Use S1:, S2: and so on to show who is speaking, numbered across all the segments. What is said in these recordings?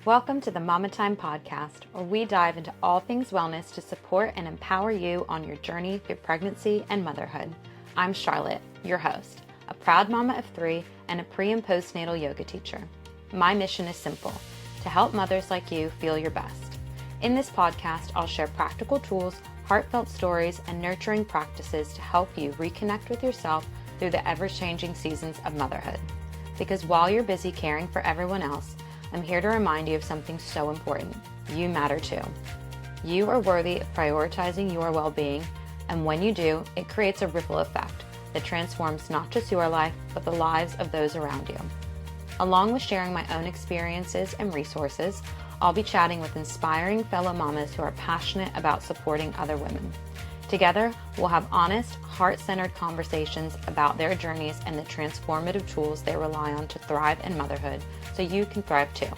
S1: Welcome to the Mama Time podcast, where we dive into all things wellness to support and empower you on your journey through pregnancy and motherhood. I'm Charlotte, your host, a proud mama of 3 and a pre- and postnatal yoga teacher. My mission is simple, to help mothers like you feel your best. In this podcast, I'll share practical tools, heartfelt stories, and nurturing practices to help you reconnect with yourself through the ever-changing seasons of motherhood. Because while you're busy caring for everyone else, I'm here to remind you of something so important. You matter too. You are worthy of prioritizing your well-being, and when you do, it creates a ripple effect that transforms not just your life, but the lives of those around you. Along with sharing my own experiences and resources, I'll be chatting with inspiring fellow mamas who are passionate about supporting other women. Together, we'll have honest, heart-centered conversations about their journeys and the transformative tools they rely on to thrive in motherhood so you can thrive too.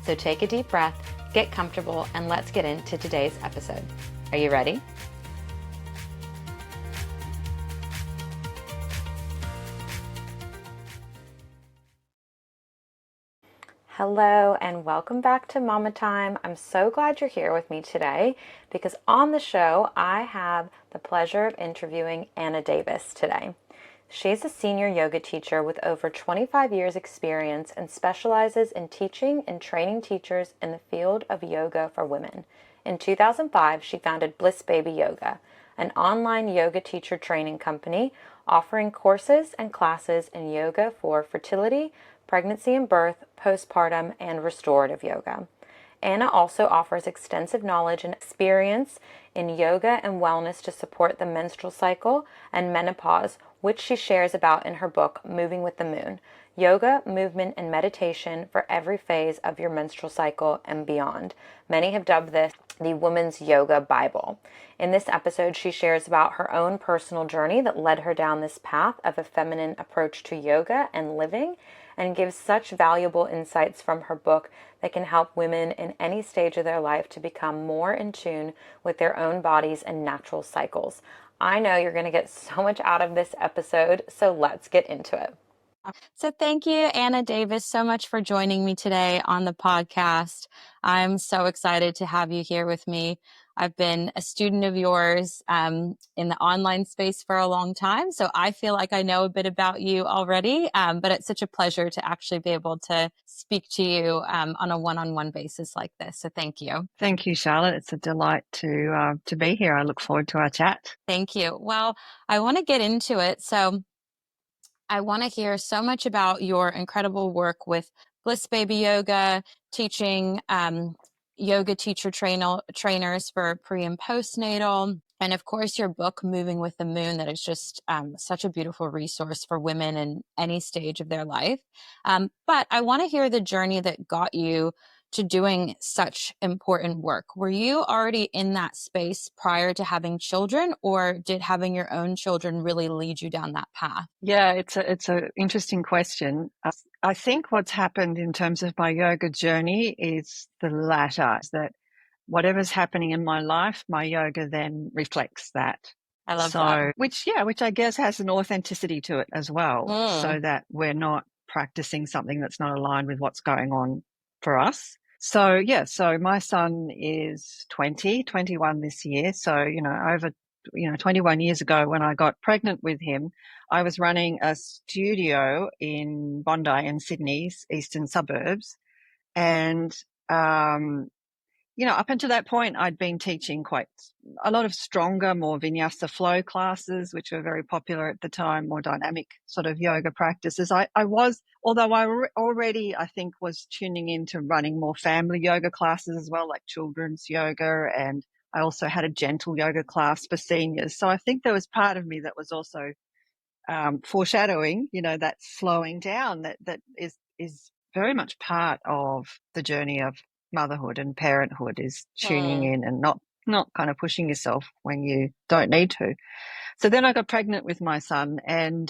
S1: So take a deep breath, get comfortable, and let's get into today's episode. Are you ready? Hello and welcome back to Mama Time. I'm so glad you're here with me today because on the show I have the pleasure of interviewing Anna Davis today. She's a senior yoga teacher with over 25 years experience and specializes in teaching and training teachers in the field of yoga for women. In 2005, she founded Bliss Baby Yoga, an online yoga teacher training company offering courses and classes in yoga for fertility, pregnancy and birth, postpartum, and restorative yoga. Anna also offers extensive knowledge and experience in yoga and wellness to support the menstrual cycle and menopause, which she shares about in her book, Moving with the Moon, Yoga, Movement, and Meditation for Every Phase of Your Menstrual Cycle and Beyond. Many have dubbed this the Woman's Yoga Bible. In this episode, she shares about her own personal journey that led her down this path of a feminine approach to yoga and living, and gives such valuable insights from her book that can help women in any stage of their life to become more in tune with their own bodies and natural cycles. I know you're going to get so much out of this episode, so let's get into it. So thank you, Anna Davis, so much for joining me today on the podcast. I'm so excited to have you here with me. I've been a student of yours in the online space for a long time, so I feel like I know a bit about you already, but it's such a pleasure to actually be able to speak to you on a one-on-one basis like this. So thank you.
S2: Thank you, Charlotte. It's a delight to be here. I look forward to our chat.
S1: Thank you. Well, I want to get into it. So I want to hear so much about your incredible work with Bliss Baby Yoga, teaching yoga teacher trainers for pre- and postnatal. And of course, your book, Moving with the Moon, that is just such a beautiful resource for women in any stage of their life. But I want to hear the journey that got you to doing such important work. Were you already in that space prior to having children, or did having your own children really lead you down that path?
S2: Yeah, it's a interesting question. I think what's happened in terms of my yoga journey is the latter, is that whatever's happening in my life, my yoga then reflects that.
S1: I love that.
S2: Which I guess has an authenticity to it as well, so that we're not practicing something that's not aligned with what's going on for us. So my son is 21 this year. So, over 21 years ago when I got pregnant with him, I was running a studio in Bondi in Sydney's eastern suburbs. And, up until that point, I'd been teaching quite a lot of stronger, more vinyasa flow classes, which were very popular at the time, more dynamic sort of yoga practices. Although I already, I think, was tuning into running more family yoga classes as well, like children's yoga, and I also had a gentle yoga class for seniors. So I think there was part of me that was also foreshadowing, that slowing down that is very much part of the journey of motherhood and parenthood, is tuning in and not kind of pushing yourself when you don't need to. So then I got pregnant with my son, and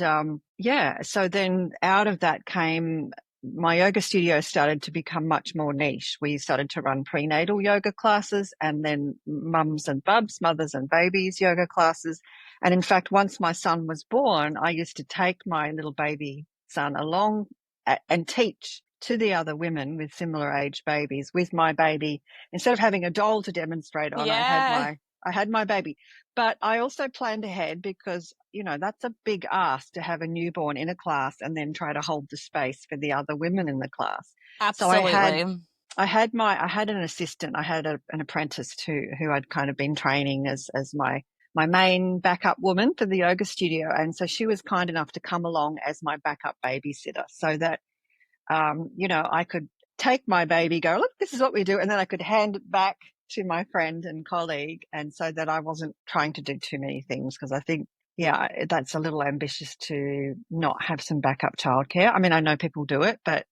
S2: so then out of that came my yoga studio started to become much more niche. We started to run prenatal yoga classes, and then mums and bubs, mothers and babies yoga classes. And in fact, once my son was born, I used to take my little baby son along and teach to the other women with similar age babies with my baby. Instead of having a doll to demonstrate on,
S1: Yeah.
S2: I had my baby. But I also planned ahead because, that's a big ask to have a newborn in a class and then try to hold the space for the other women in the class. So
S1: Absolutely.
S2: I had an assistant. I had an apprentice too, who I'd kind of been training as my main backup woman for the yoga studio. And so she was kind enough to come along as my backup babysitter so that, I could take my baby, go, look, this is what we do. And then I could hand it back to my friend and colleague. And so that I wasn't trying to do too many things, because I think, yeah, that's a little ambitious to not have some backup childcare. I mean, I know people do it, but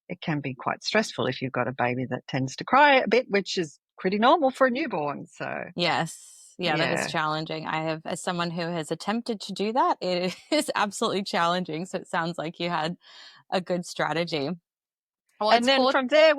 S2: it can be quite stressful if you've got a baby that tends to cry a bit, which is pretty normal for a newborn. So,
S1: Yes. Yeah, that is
S2: yeah.
S1: challenging. I have, as someone who has attempted to do that, it is absolutely challenging. So it sounds like you had a good strategy. Well,
S2: And
S1: it's
S2: then
S1: cool.
S2: from there,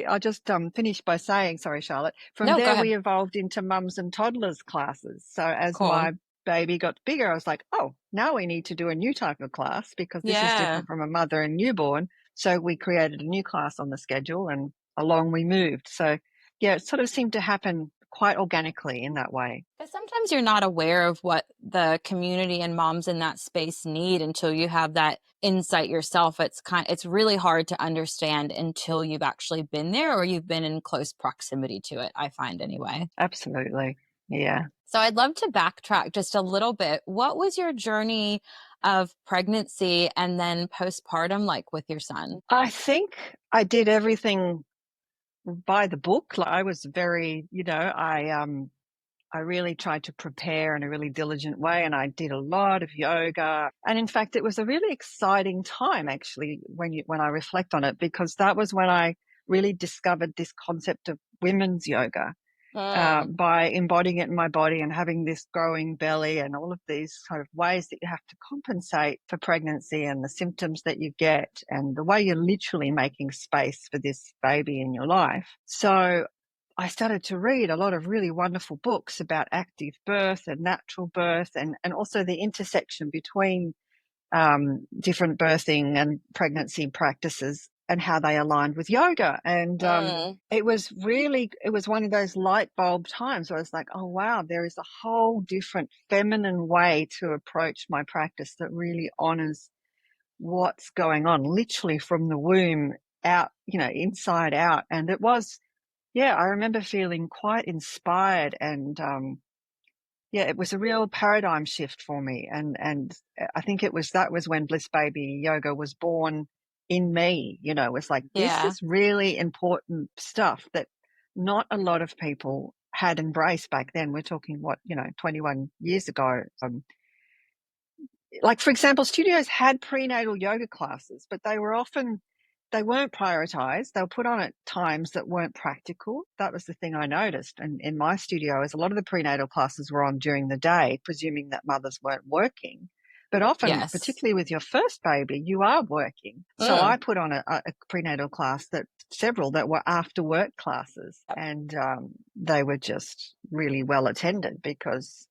S2: I'll just finish by saying, sorry, Charlotte, from
S1: No, go
S2: there
S1: ahead.
S2: we evolved into mums and toddlers classes. So as
S1: Cool.
S2: my baby got bigger, I was like, oh, now we need to do a new type of class because this is
S1: Yeah.
S2: different from a mother and newborn. So we created a new class on the schedule and along we moved. So yeah, it sort of seemed to happen quite organically in that way.
S1: Because sometimes you're not aware of what the community and moms in that space need until you have that insight yourself. It's really hard to understand until you've actually been there or you've been in close proximity to it, I find anyway.
S2: Absolutely. Yeah.
S1: So I'd love to backtrack just a little bit. What was your journey of pregnancy and then postpartum like with your son?
S2: I think I did everything by the book. Like I was very, I really tried to prepare in a really diligent way, and I did a lot of yoga. And in fact, it was a really exciting time actually when I reflect on it, because that was when I really discovered this concept of women's yoga,
S1: Mm.
S2: by embodying it in my body and having this growing belly and all of these kind of ways that you have to compensate for pregnancy and the symptoms that you get and the way you're literally making space for this baby in your life. So I started to read a lot of really wonderful books about active birth and natural birth, and also the intersection between different birthing and pregnancy practices and how they aligned with yoga. And
S1: Mm.
S2: it was one of those light bulb times where I was like, oh, wow, there is a whole different feminine way to approach my practice that really honors what's going on literally from the womb out, inside out. And it was, yeah, I remember feeling quite inspired and, yeah, it was a real paradigm shift for me. And I think that was when Bliss Baby Yoga was born in me. It was like, this
S1: Yeah.
S2: is really important stuff that not a lot of people had embraced back then. We're talking 21 years ago. Like, for example, studios had prenatal yoga classes, but they weren't prioritized. They were put on at times that weren't practical. That was the thing I noticed. And in my studio, is a lot of the prenatal classes were on during the day, presuming that mothers weren't working. But often,
S1: Yes.
S2: particularly with your first baby, you are working. So
S1: Mm.
S2: I put on a prenatal class several that were after work classes,
S1: Yep.
S2: and they were just really well attended because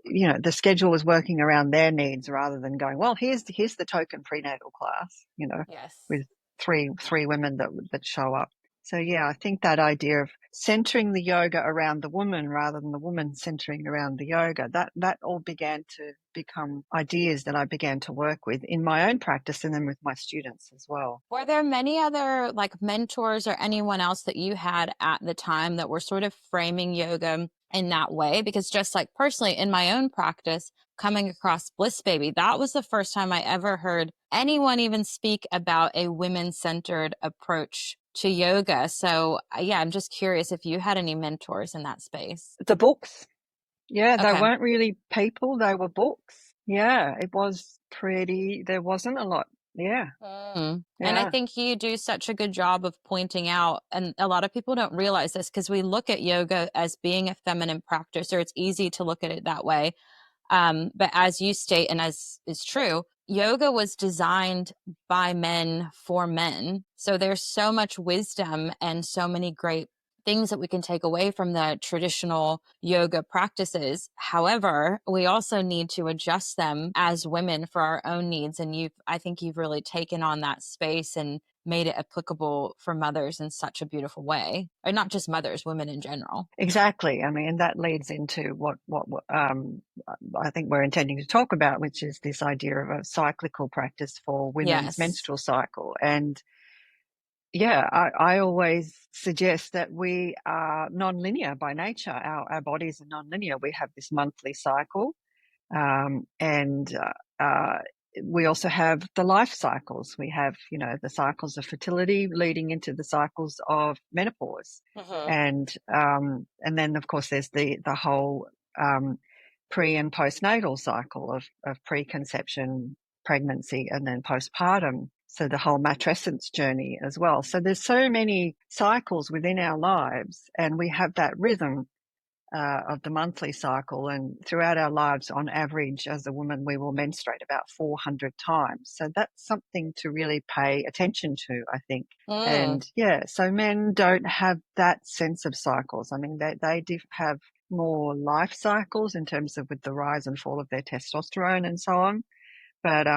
S2: the schedule was working around their needs rather than going, well, here's the token prenatal class,
S1: Yes.
S2: with three women that show up. So yeah, I think that idea of centering the yoga around the woman rather than the woman centering around the yoga, that all began to become ideas that I began to work with in my own practice and then with my students as well.
S1: Were there many other like mentors or anyone else that you had at the time that were sort of framing yoga in that way? Because just like personally in my own practice, coming across Bliss Baby, that was the first time I ever heard anyone even speak about a women-centered approach to yoga. So yeah, I'm just curious if you had any mentors in that space.
S2: The books, yeah, they
S1: Okay.
S2: weren't really people, they were books. Yeah, it was pretty, there wasn't a lot. Yeah,
S1: Mm. And I
S2: yeah.
S1: think you do such a good job of pointing out, and a lot of people don't realize this because we look at yoga as being a feminine practice, or it's easy to look at it that way. But as you state, and as is true, yoga was designed by men for men. So there's so much wisdom and so many great things that we can take away from the traditional yoga practices. However, we also need to adjust them as women for our own needs. And I think you've really taken on that space and made it applicable for mothers in such a beautiful way. Or not just mothers, women in general.
S2: Exactly. I mean, that leads into what I think we're intending to talk about, which is this idea of a cyclical practice for women's
S1: Yes.
S2: menstrual cycle. And yeah, I always suggest that we are non-linear by nature. Our bodies are non-linear. We have this monthly cycle, and we also have the life cycles. We have, the cycles of fertility leading into the cycles of menopause,
S1: Mm-hmm.
S2: and then of course there's the whole pre and postnatal cycle of preconception, pregnancy, and then postpartum. So the whole matrescence journey as well. So there's so many cycles within our lives, and we have that rhythm of the monthly cycle. And throughout our lives, on average, as a woman, we will menstruate about 400 times. So that's something to really pay attention to, I think.
S1: Mm.
S2: And yeah, so men don't have that sense of cycles. I mean, they have more life cycles in terms of with the rise and fall of their testosterone and so on. But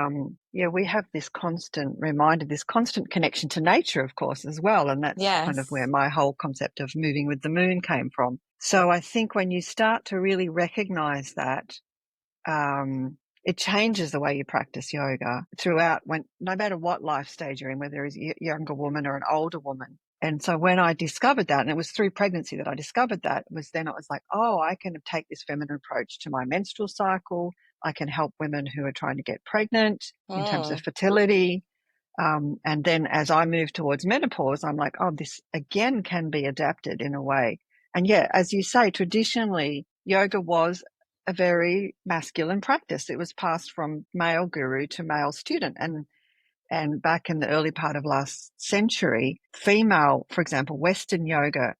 S2: yeah, we have this constant reminder, this constant connection to nature, of course, as well. And that's kind of where
S1: Yes.
S2: my whole concept of moving with the moon came from. So I think when you start to really recognize that, it changes the way you practice yoga throughout, no matter what life stage you're in, whether it's a younger woman or an older woman. And so when I discovered that, and it was through pregnancy that I discovered that, it was like, oh, I can take this feminine approach to my menstrual cycle. I can help women who are trying to get pregnant in terms of
S1: Mm.
S2: fertility. And then as I move towards menopause, I'm like, oh, this again can be adapted in a way. And yeah, as you say, traditionally, yoga was a very masculine practice. It was passed from male guru to male student. And back in the early part of last century, female, for example, Western yoga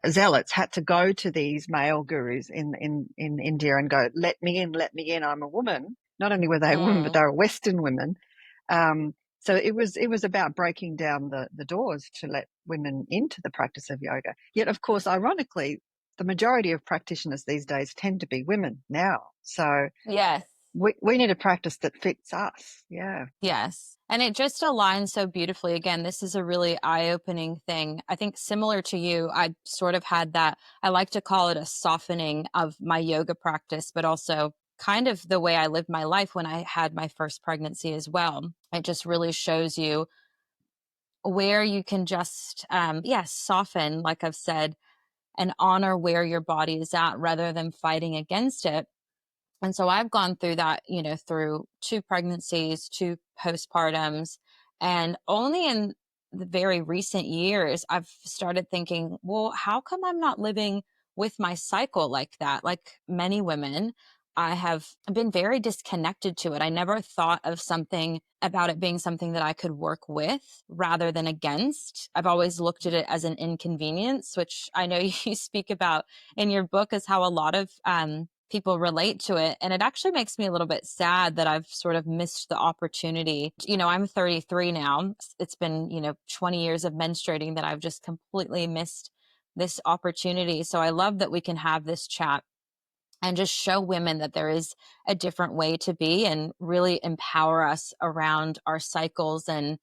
S2: zealots had to go to these male gurus in India and go, let me in, I'm a woman. Not only were they women, but
S1: Mm.
S2: they were Western women. So it was about breaking down the doors to let women into the practice of yoga. Yet, of course, ironically, the majority of practitioners these days tend to be women now. So
S1: Yes.
S2: we need a practice that fits us. Yeah.
S1: Yes. And it just aligns so beautifully. Again, this is a really eye-opening thing. I think similar to you, I sort of had that, I like to call it a softening of my yoga practice, but also kind of the way I lived my life when I had my first pregnancy as well. It just really shows you where you can just, soften, like I've said, and honor where your body is at rather than fighting against it. And so I've gone through that, through 2 pregnancies, 2 postpartums, and only in the very recent years, I've started thinking, well, how come I'm not living with my cycle like that? Like many women, I have been very disconnected to it. I never thought of something about it being something that I could work with rather than against. I've always looked at it as an inconvenience, which I know you speak about in your book, is how a lot of people relate to it. And it actually makes me a little bit sad that I've sort of missed the opportunity. I'm 33 now. It's been, 20 years of menstruating that I've just completely missed this opportunity. So I love that we can have this chat and just show women that there is a different way to be and really empower us around our cycles and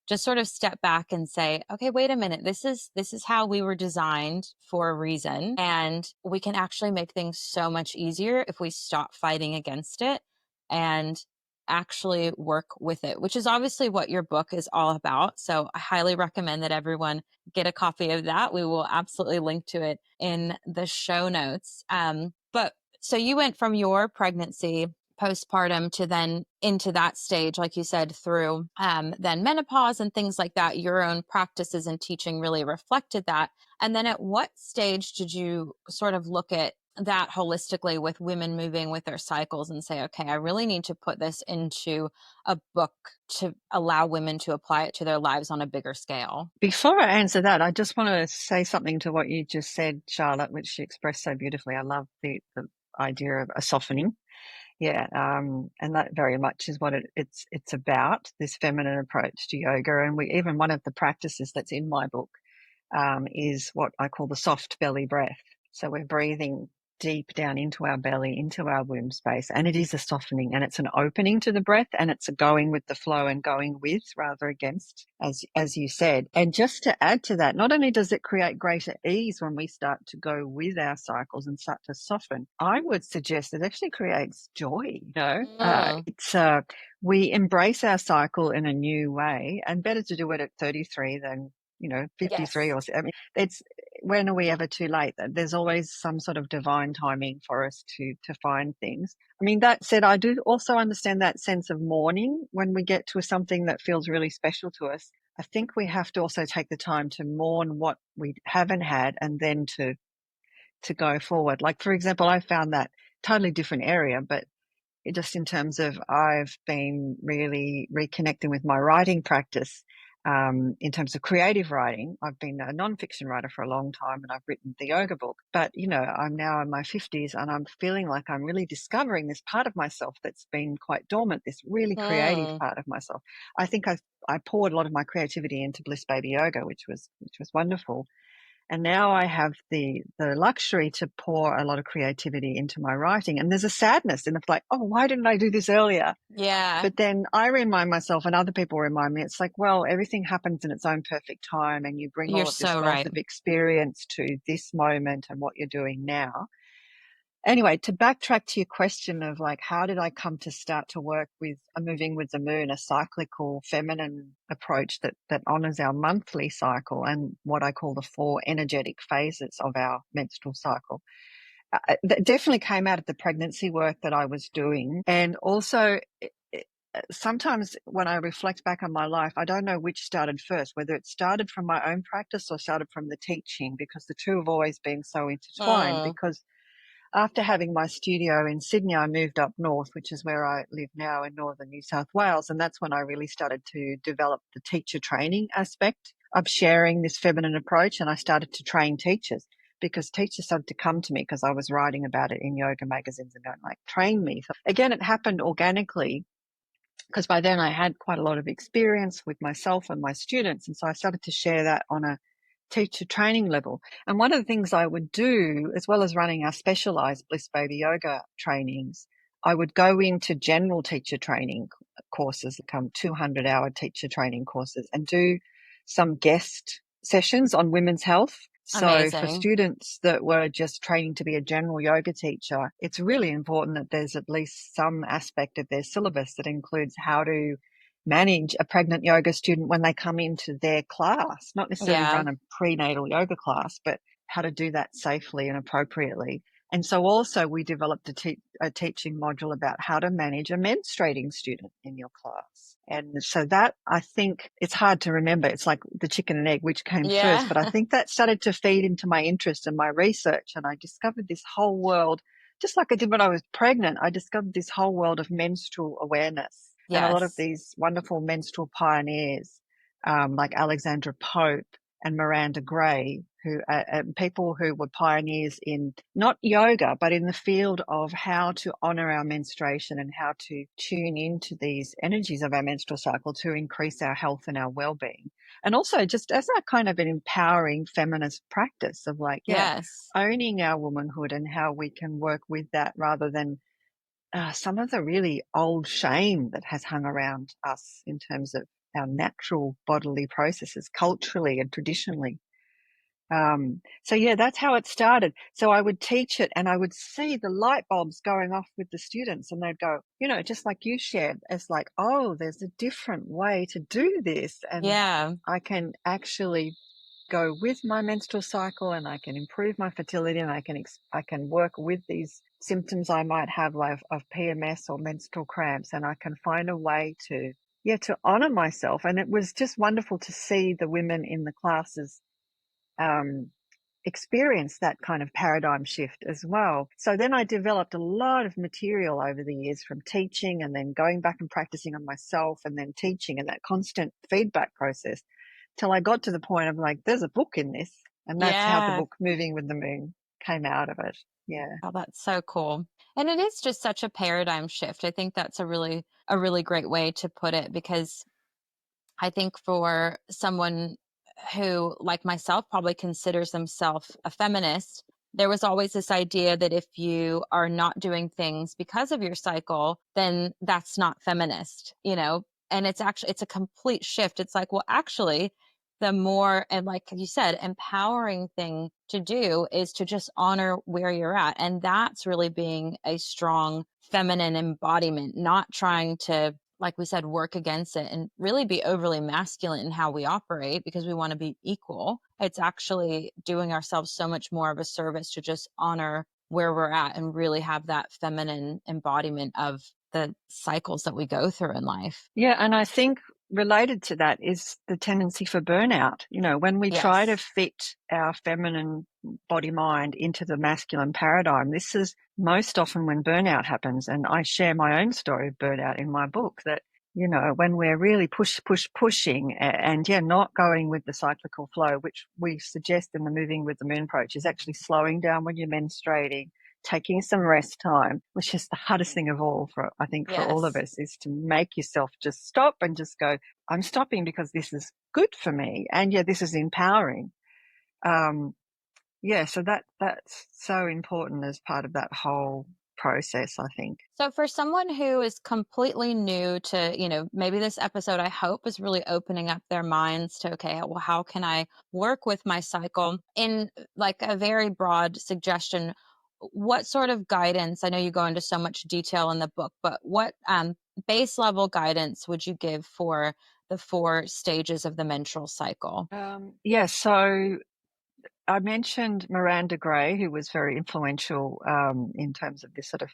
S1: just sort of step back and say, okay, wait a minute, this is how we were designed for a reason, and we can actually make things so much easier if we stop fighting against it and actually work with it, which is obviously what your book is all about. So I highly recommend that everyone get a copy of that. We will absolutely link to it in the show notes. But so you went from your pregnancy, postpartum, to then into that stage, like you said, through then menopause and things like that. Your own practices and teaching really reflected that. And then at what stage did you sort of look at that holistically with women moving with their cycles and say, okay, I really need to put this into a book to allow women to apply it to their lives on a bigger scale?
S2: Before I answer that, I just want to say something to what you just said, Charlotte, which you expressed so beautifully. I love the idea of a softening. Yeah, and that very much is what it's about, this feminine approach to yoga. And we even one of the practices that's in my book is what I call the soft belly breath. So we're breathing deep down into our belly, into our womb space, and it is a softening and it's an opening to the breath, and it's a going with the flow and going with rather against, as you said. And just to add to that, not only does it create greater ease when we start to go with our cycles and start to soften, I would suggest it actually creates joy.
S1: Mm.
S2: It's we embrace our cycle in a new way, and better to do it at 33 than 53
S1: Yes.
S2: or so. I mean, it's, when are we ever too late? There's always some sort of divine timing for us to find things. I mean, that said, I do also understand that sense of mourning when we get to something that feels really special to us. I think we have to also take the time to mourn what we haven't had, and then to go forward. Like, for example, I found that totally different area, but just in terms of, I've been really reconnecting with my writing practice. In terms of creative writing, I've been a nonfiction writer for a long time, and I've written the yoga book. But, I'm now in my 50s, and I'm feeling like I'm really discovering this part of myself that's been quite dormant, this really creative
S1: Mm.
S2: part of myself. I think I poured a lot of my creativity into Bliss Baby Yoga, which was wonderful. And now I have the luxury to pour a lot of creativity into my writing. And there's a sadness, and it's like, oh, why didn't I do this earlier?
S1: Yeah.
S2: But then I remind myself, and other people remind me, it's like, well, everything happens in its own perfect time, and you bring
S1: You're
S2: all of this
S1: so
S2: wealth
S1: right.
S2: of experience to this moment and what you're doing now. Anyway, to backtrack to your question of like, how did I come to start to work with a moving with the moon, a cyclical feminine approach that honors our monthly cycle and what I call the 4 energetic phases of our menstrual cycle. That definitely came out of the pregnancy work that I was doing. And also, sometimes when I reflect back on my life, I don't know which started first, whether it started from my own practice or started from the teaching, because the two have always been so intertwined.
S1: Mm.
S2: Because after having my studio in Sydney, I moved up north, which is where I live now in northern New South Wales. And that's when I really started to develop the teacher training aspect of sharing this feminine approach. And I started to train teachers, because teachers started to come to me because I was writing about it in yoga magazines and going like, train me. So again, it happened organically, because by then I had quite a lot of experience with myself and my students. And so I started to share that on a teacher training level. And one of the things I would do, as well as running our specialized Bliss Baby Yoga trainings, I would go into general teacher training courses, become 200-hour teacher training courses, and do some guest sessions on women's health. So for
S1: Amazing.
S2: students that were just training to be a general yoga teacher, it's really important that there's at least some aspect of their syllabus that includes how to manage a pregnant yoga student when they come into their class, not necessarily
S1: Yeah.
S2: run a prenatal yoga class, but how to do that safely and appropriately. And so also we developed a teaching module about how to manage a menstruating student in your class. And so that, I think, it's hard to remember. It's like the chicken and egg, which came first.
S1: Yeah.
S2: But I think that started to feed into my interest and my research. And I discovered this whole world, just like I did when I was pregnant. I discovered this whole world of menstrual awareness, and a lot of
S1: Yes.
S2: these wonderful menstrual pioneers, like Alexandra Pope and Miranda Gray, who people who were pioneers in not yoga, but in the field of how to honor our menstruation and how to tune into these energies of our menstrual cycle to increase our health and our well-being. And also just as a kind of an empowering feminist practice of like, yeah,
S1: Yes.
S2: owning our womanhood and how we can work with that, rather than some of the really old shame that has hung around us in terms of our natural bodily processes culturally and traditionally. So yeah, that's how it started. So I would teach it and I would see the light bulbs going off with the students, and they'd go, just like you shared, it's like, oh, there's a different way to do this. And
S1: Yeah.
S2: I can actually go with my menstrual cycle, and I can improve my fertility, and I can work with these symptoms I might have, like of PMS or menstrual cramps, and I can find a way to honor myself. And it was just wonderful to see the women in the classes um, experience that kind of paradigm shift as well. So then I developed a lot of material over the years from teaching, and then going back and practicing on myself, and then teaching, and that constant feedback process, till I got to the point of like, there's a book in this. And that's how the
S1: Yeah.
S2: book Moving with the Moon came out of it. Yeah.
S1: Oh, that's so cool. And it is just such a paradigm shift. I think that's a really great way to put it, because I think for someone who, like myself, probably considers themselves a feminist, there was always this idea that if you are not doing things because of your cycle, then that's not feminist, you know? And it's a complete shift. It's like, well, actually, the more, and like you said, empowering thing to do is to just honor where you're at. And that's really being a strong feminine embodiment, not trying to, like we said, work against it and really be overly masculine in how we operate because we want to be equal. It's actually doing ourselves so much more of a service to just honor where we're at and really have that feminine embodiment of the cycles that we go through in life.
S2: Yeah, and I think related to that is the tendency for burnout. You know, when we try to
S1: Yes.
S2: fit our feminine body mind into the masculine paradigm, this is most often when burnout happens. And I share my own story of burnout in my book that, you know, when we're really pushing and yeah, not going with the cyclical flow, which we suggest in the moving with the moon approach is actually slowing down when you're menstruating, taking some rest time, which is the hardest thing of all for, I think, for all of
S1: Yes.
S2: us, is to make yourself just stop and just go, I'm stopping because this is good for me. And yeah, this is empowering. Um, yeah, so that's so important as part of that whole process, I think.
S1: So for someone who is completely new to, maybe this episode, I hope, is really opening up their minds to, okay, well, how can I work with my cycle in like a very broad suggestion? What sort of guidance? I know you go into so much detail in the book, but what base level guidance would you give for the 4 stages of the menstrual cycle?
S2: Yeah, so I mentioned Miranda Gray, who was very influential in terms of this sort of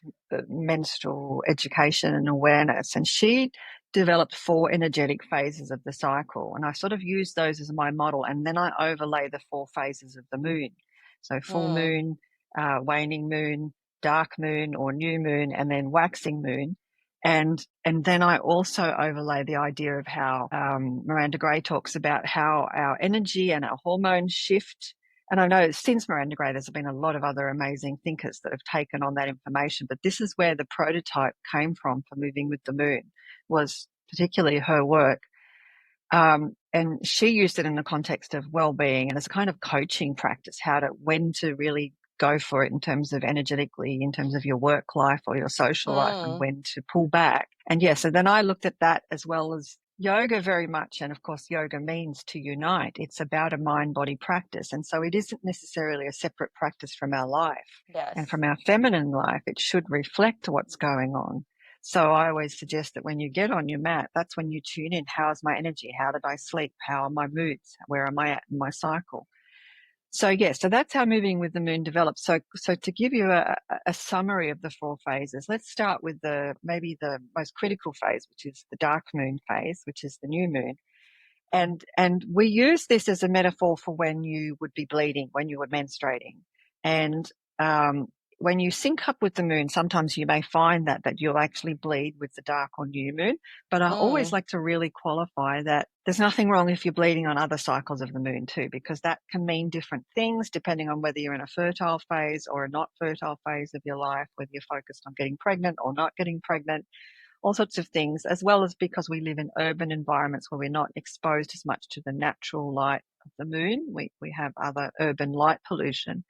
S2: menstrual education and awareness. And she developed 4 energetic phases of the cycle. And I sort of use those as my model. And then I overlay the 4 phases of the moon. So full
S1: Mm,
S2: moon, waning moon, dark moon or new moon, and then waxing moon. And then I also overlay the idea of how Miranda Gray talks about how our energy and our hormones shift. And I know since Miranda Gray, there's been a lot of other amazing thinkers that have taken on that information, but this is where the prototype came from for Moving with the Moon, was particularly her work. And she used it in the context of well-being and as a kind of coaching practice, when to really go for it in terms of energetically, in terms of your work life or your social life, and
S1: mm,
S2: when to pull back. And yeah, so then I looked at that as well as yoga very much. And of course, yoga means to unite. It's about a mind-body practice. And so it isn't necessarily a separate practice from our life and
S1: yes.
S2: from our feminine life. It should reflect what's going on. So I always suggest that when you get on your mat, that's when you tune in. How's my energy? How did I sleep? How are my moods? Where am I at in my cycle? So yeah, so that's how Moving with the Moon develops. So to give you a summary of the 4 phases, let's start with maybe the most critical phase, which is the dark moon phase, which is the new moon. And we use this as a metaphor for when you would be bleeding, when you were menstruating. And um, when you sync up with the moon, sometimes you may find that you'll actually bleed with the dark or new moon. But I always
S1: Mm,
S2: like to really qualify that there's nothing wrong if you're bleeding on other cycles of the moon too, because that can mean different things depending on whether you're in a fertile phase or a not fertile phase of your life, whether you're focused on getting pregnant or not getting pregnant, all sorts of things, as well as because we live in urban environments where we're not exposed as much to the natural light of the moon. We have other urban light pollution.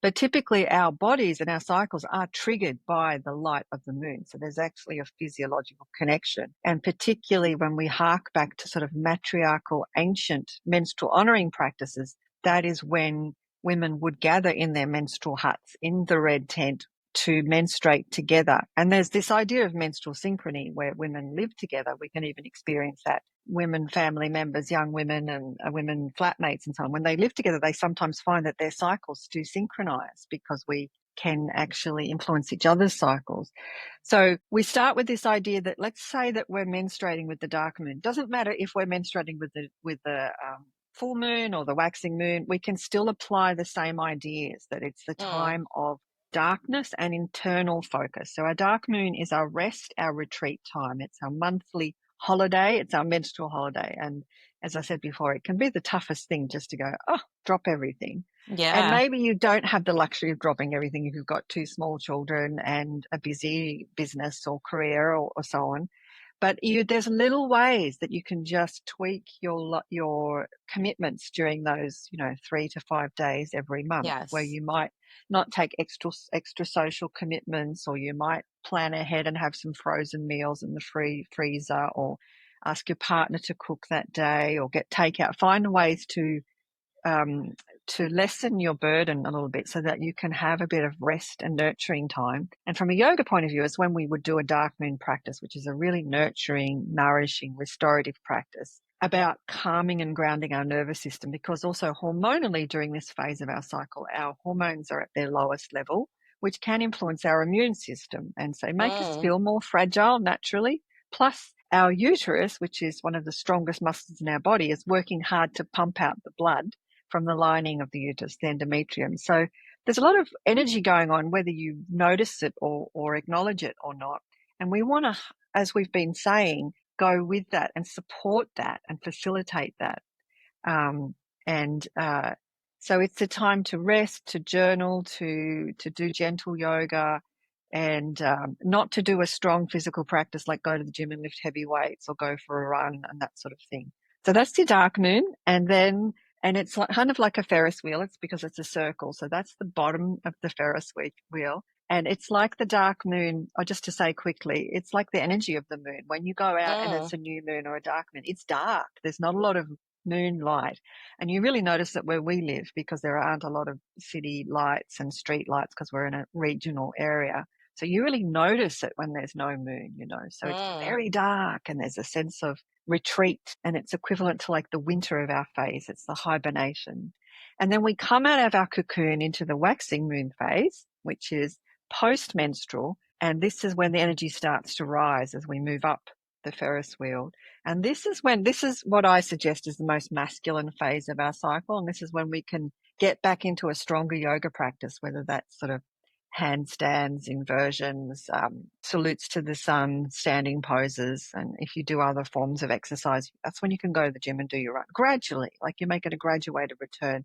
S2: But typically our bodies and our cycles are triggered by the light of the moon. So there's actually a physiological connection. And particularly when we hark back to sort of matriarchal ancient menstrual honoring practices, that is when women would gather in their menstrual huts in the red tent to menstruate together. And there's this idea of menstrual synchrony where women live together. We can even experience that. Women, family members, young women and women flatmates and so on, when they live together, they sometimes find that their cycles do synchronize because we can actually influence each other's cycles. So we start with this idea that let's say that we're menstruating with the dark moon. Doesn't matter if we're menstruating with the full moon or the waxing moon, we can still apply the same ideas, that it's the
S1: mm,
S2: time of darkness and internal focus. So our dark moon is our rest, our retreat time. It's our monthly holiday. It's our menstrual holiday. And as I said before, it can be the toughest thing just to go, oh, drop everything. And
S1: yeah.
S2: maybe you don't have the luxury of dropping everything if you've got 2 small children and a busy business or career or so on. But there's little ways that you can just tweak your commitments during those, 3 to 5 days every month, where
S1: Yes.
S2: you might not take extra social commitments, or you might plan ahead and have some frozen meals in the freezer, or ask your partner to cook that day, or get takeout. Find ways um, to lessen your burden a little bit so that you can have a bit of rest and nurturing time. And from a yoga point of view, it's when we would do a dark moon practice, which is a really nurturing, nourishing, restorative practice about calming and grounding our nervous system, because also hormonally during this phase of our cycle, our hormones are at their lowest level, which can influence our immune system and so make us
S1: Mm.
S2: feel more fragile naturally. Plus, our uterus, which is one of the strongest muscles in our body, is working hard to pump out the blood from the lining of the uterus, the endometrium. So there's a lot of energy going on, whether you notice it or acknowledge it or not. And we want to, as we've been saying, go with that and support that and facilitate that. Um, and so it's a time to rest, to journal, to do gentle yoga, and not to do a strong physical practice like go to the gym and lift heavy weights or go for a run and that sort of thing. So that's your dark moon. And it's kind of like a Ferris wheel. It's because it's a circle. So that's the bottom of the Ferris wheel. And it's like the dark moon, or just to say quickly, it's like the energy of the moon. When you go out and
S1: Mm.
S2: it's a new moon or a dark moon, it's dark. There's not a lot of moonlight. And you really notice it where we live, because there aren't a lot of city lights and street lights because we're in a regional area. So you really notice it when there's no moon, So it's
S1: Mm.
S2: very dark and there's a sense of retreat, and it's equivalent to like the winter of our phase. It's the hibernation. And then we come out of our cocoon into the waxing moon phase, which is post-menstrual. And this is when the energy starts to rise as we move up the Ferris wheel. And this is what I suggest is the most masculine phase of our cycle. And this is when we can get back into a stronger yoga practice, whether that's sort of handstands, inversions, salutes to the sun, standing poses. And if you do other forms of exercise, that's when you can go to the gym and do your run gradually, like you make it a graduated return.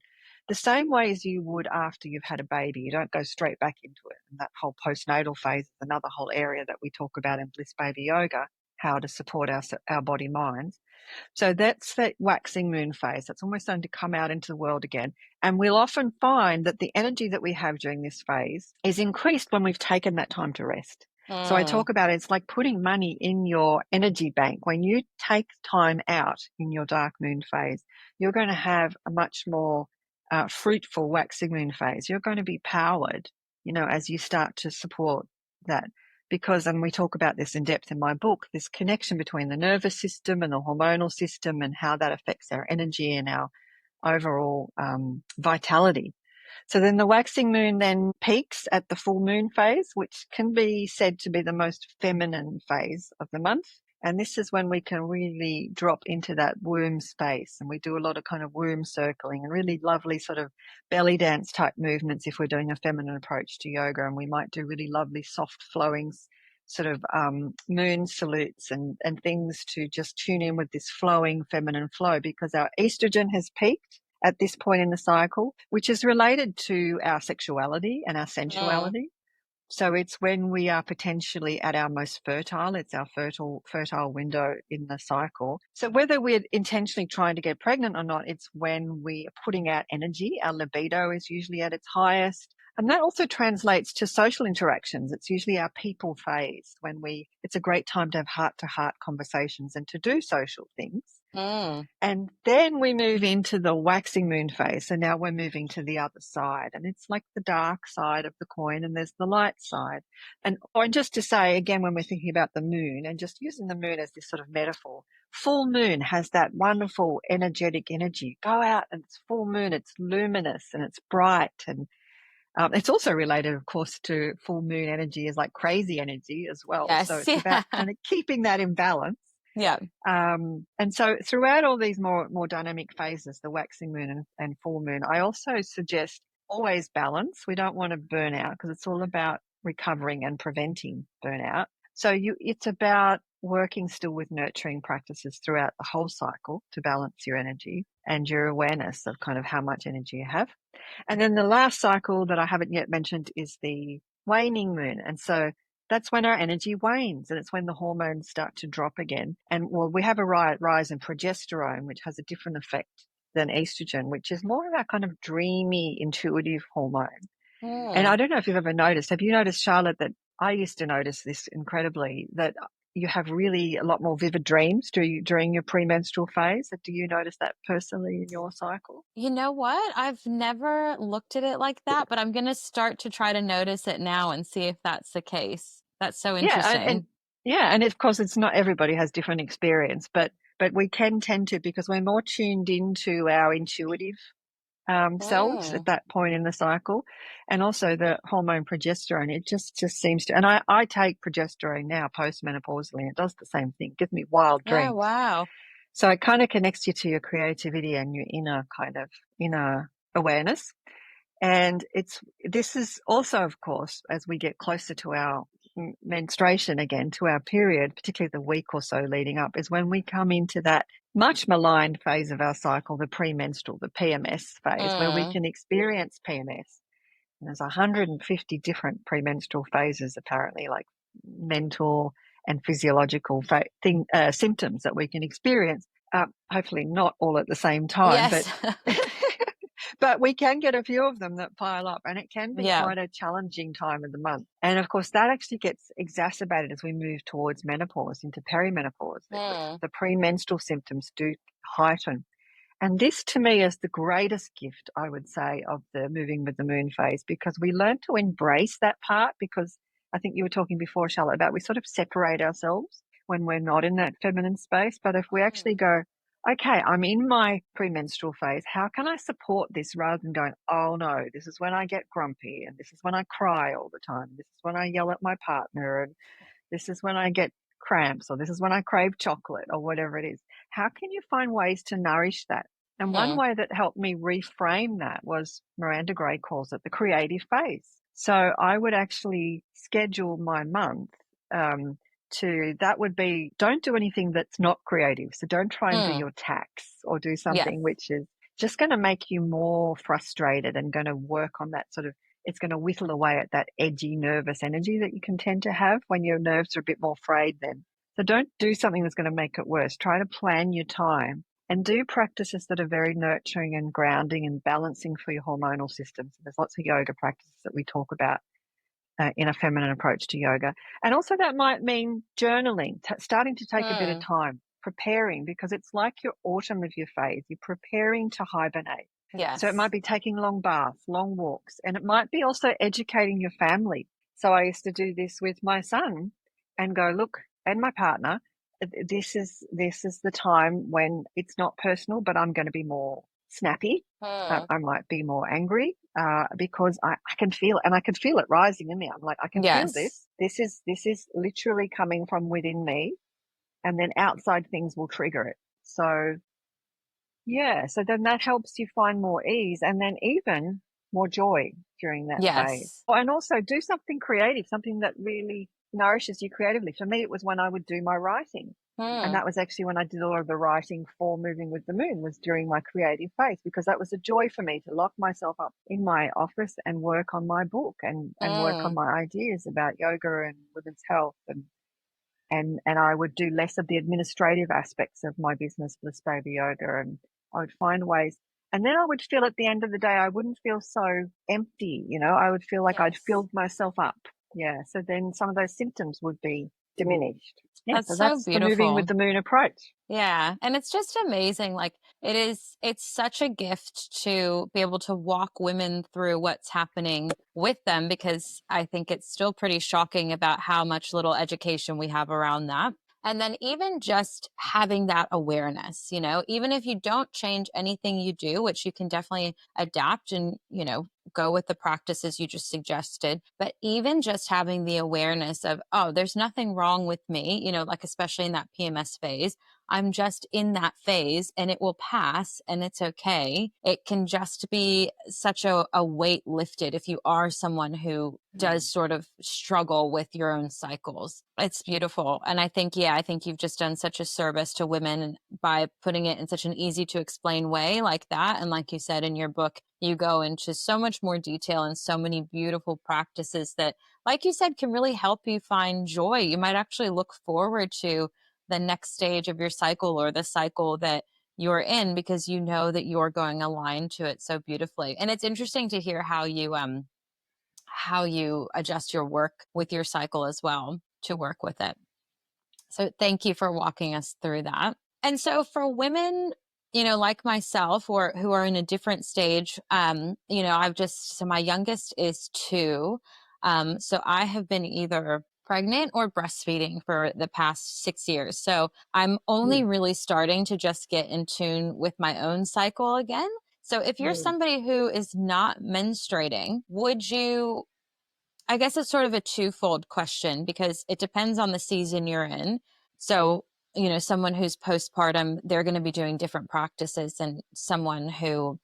S2: The same way as you would after you've had a baby. You don't go straight back into it. And that whole postnatal phase is another whole area that we talk about in Bliss Baby Yoga, how to support our body minds. So that's the waxing moon phase. That's almost starting to come out into the world again. And we'll often find that the energy that we have during this phase is increased when we've taken that time to rest. So I
S1: Mm.
S2: talk about it's like putting money in your energy bank. When you take time out in your dark moon phase, you're going to have a much more fruitful waxing moon phase. You're going to be powered, as you start to support that. Because, and we talk about this in depth in my book, this connection between the nervous system and the hormonal system and how that affects our energy and our overall vitality. So then the waxing moon then peaks at the full moon phase, which can be said to be the most feminine phase of the month. And this is when we can really drop into that womb space. And we do a lot of kind of womb circling and really lovely sort of belly dance type movements if we're doing a feminine approach to yoga. And we might do really lovely soft flowing sort of moon salutes and things to just tune in with this flowing feminine flow, because our estrogen has peaked at this point in the cycle, which is related to our sexuality and our
S1: Mm.
S2: sensuality. So it's when we are potentially at our most fertile. It's our fertile window in the cycle. So whether we're intentionally trying to get pregnant or not, it's when we are putting out energy. Our libido is usually at its highest. And that also translates to social interactions. It's usually our people phase when it's a great time to have heart-to-heart conversations and to do social things.
S1: Mm.
S2: And then we move into the waxing moon phase. So now we're moving to the other side, and it's like the dark side of the coin and there's the light side. And just to say again, when we're thinking about the moon and just using the moon as this sort of metaphor, full moon has that wonderful energetic energy. Go out and it's full moon, it's luminous and it's bright. And it's also related, of course, to full moon energy is like crazy energy as well. So
S1: Yes.
S2: it's about
S1: Yeah.
S2: kind of keeping that in balance.
S1: Yeah.
S2: And so throughout all these more dynamic phases, the waxing moon and full moon, I also suggest always balance. We don't want to burn out because it's all about recovering and preventing burnout. So it's about working still with nurturing practices throughout the whole cycle to balance your energy and your awareness of kind of how much energy you have. And then the last cycle that I haven't yet mentioned is the waning moon. And so that's when our energy wanes, and it's when the hormones start to drop again. And well, we have a rise in progesterone, which has a different effect than estrogen, which is more of our kind of dreamy, intuitive hormone. And I don't know if you've ever noticed, have you noticed, Charlotte, that I used to notice this incredibly, that you have really a lot more vivid dreams during your premenstrual phase? Do you notice that personally in your cycle?
S1: You know what? I've never looked at it like that, but I'm going to start to try to notice it now and see if that's the case. That's so
S2: Yeah,
S1: interesting.
S2: and of course, it's not everybody has different experience, but we can tend to, because we're more tuned into our intuitive selves at that point in the cycle, and also the hormone progesterone. It just seems to, and I take progesterone now postmenopausally, and it does the same thing. It gives me wild
S1: Yeah,
S2: dreams.
S1: wow.
S2: So it kind of connects you to your creativity and your inner awareness. And this is also, of course, as we get closer to our menstruation again, to our period, particularly the week or so leading up, is when we come into that much maligned phase of our cycle, the premenstrual, the PMS phase, where we can experience PMS. And there's 150 different premenstrual phases, apparently, like mental and physiological symptoms that we can experience. Hopefully not all at the same time,
S1: Yes.
S2: but we can get a few of them that pile up, and it can be
S1: Yeah.
S2: quite a challenging time of the month. And of course, that actually gets exacerbated as we move towards menopause, into perimenopause. The premenstrual symptoms do heighten. And this to me is the greatest gift, I would say, of the moving with the moon phase, because we learn to embrace that part, because I think you were talking before, Charlotte, about we sort of separate ourselves when we're not in that feminine space. But if we actually go, okay, I'm in my premenstrual phase, how can I support this, rather than going, oh no, this is when I get grumpy, and this is when I cry all the time, this is when I yell at my partner, and this is when I get cramps, or this is when I crave chocolate, or whatever it is. How can you find ways to nourish that? And one way that helped me reframe that was, Miranda Gray calls it, the creative phase. So I would actually schedule my month that would be, don't do anything that's not creative. So don't try and do your tax or do something which is just going to make you more frustrated, and going to work on that sort of, it's going to whittle away at that edgy, nervous energy that you can tend to have when your nerves are a bit more frayed then. So don't do something that's going to make it worse. Try to plan your time and do practices that are very nurturing and grounding and balancing for your hormonal systems. There's lots of yoga practices that we talk about in a feminine approach to yoga. And also that might mean journaling, starting to take a bit of time, preparing, because it's like your autumn of your phase. You're preparing to hibernate.
S1: Yes.
S2: So it might be taking long baths, long walks, and it might be also educating your family. So I used to do this with my son and go, look, and my partner, this is the time when it's not personal, but I'm going to be more snappy. I might be more angry because I can feel it, and I can feel it rising in me. I'm like, I can feel this. This is literally coming from within me, and then outside things will trigger it. So yeah, so then that helps you find more ease, and then even more joy during that phase. And also do something creative, something that really nourishes you creatively. For me, it was when I would do my writing. And that was actually when I did all of the writing for Moving with the Moon, was during my creative phase, because that was a joy for me to lock myself up in my office and work on my book and work on my ideas about yoga and women's health. And I would do less of the administrative aspects of my business, Bliss Baby Yoga, and I would find ways. And then I would feel at the end of the day, I wouldn't feel so empty, I would feel like I'd filled myself up. Yeah. So then some of those symptoms would be diminished. Yeah,
S1: That's
S2: so
S1: so
S2: that's the Moving with
S1: beautiful.
S2: the Moon approach.
S1: Yeah. And it's just amazing. Like it's such a gift to be able to walk women through what's happening with them, because I think it's still pretty shocking about how much little education we have around that. And then even just having that awareness, even if you don't change anything you do, which you can definitely adapt and, go with the practices you just suggested, but even just having the awareness of, oh, there's nothing wrong with me, like especially in that PMS phase. I'm just in that phase and it will pass and it's okay. It can just be such a weight lifted if you are someone who does sort of struggle with your own cycles. It's beautiful. And I think you've just done such a service to women by putting it in such an easy to explain way like that. And like you said in your book, you go into so much more detail and so many beautiful practices that, like you said, can really help you find joy. You might actually look forward to the next stage of your cycle or the cycle that you're in, because you know that you're going aligned to it so beautifully. And it's interesting to hear how you adjust your work with your cycle as well to work with it. So thank you for walking us through that. And so for women, like myself, or who are in a different stage, so my youngest is 2. So I have been either pregnant or breastfeeding for the past 6 years. So I'm only really starting to just get in tune with my own cycle again. So if you're somebody who is not menstruating, I guess it's sort of a twofold question, because it depends on the season you're in. So, someone who's postpartum, they're going to be doing different practices than someone who